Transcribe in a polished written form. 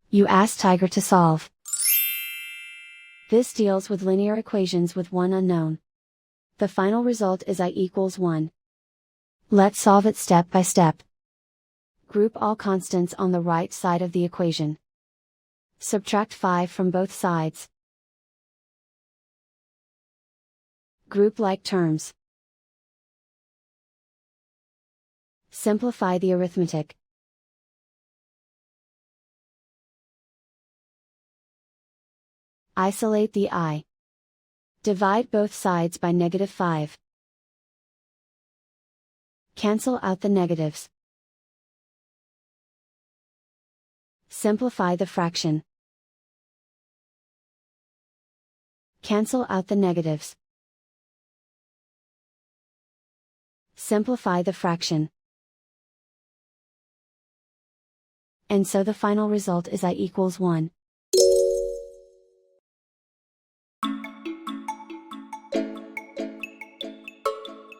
You ask Tiger to solve. This deals with linear equations with one unknown. The final result is I equals 1. Let's solve it step by step. Group all constants on the right side of the equation. Subtract 5 from both sides. Group like terms. Simplify the arithmetic. Isolate the I. Divide both sides by -5. Cancel out the negatives. Simplify the fraction. Cancel out the negatives. Simplify the fraction. And so the final result is I equals 1.